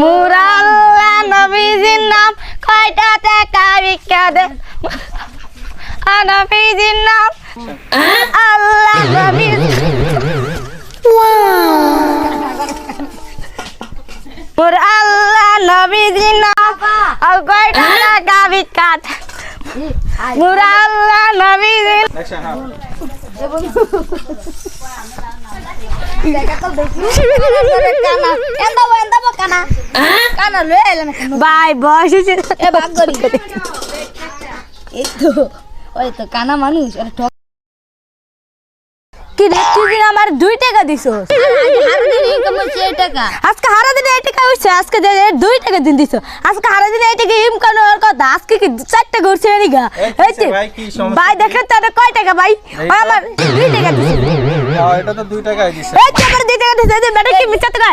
মোরা আল্লাহ নবীজির নাম কয়টা টাকা ভিক্ষা দে নবীজির নাম আল্লাহ নবীর মোরা আল্লাহ নবীজির নাম কয়টা টাকা ভিক্ষা দে মোরা আল্লাহ নবীজির ভাই বয়স কানা মানুষ কি রে তুই আমার 2 টাকা দিছো আজকে হারা দিনে 1 টাকা হইছে আজকে 2 টাকা দিন দিছো আজকে হারা দিনে 1 টাকা ইনকাম করার কথা আজকে কি 4 টাকা হইছে নিগা ভাই দেখেন তো কয় টাকা ভাই আমার 2 টাকা দিছে এটা তো 2 টাকাই দিছে এই আমার 2 টাকা দিছে বেটা কি মিথ্যা টাকা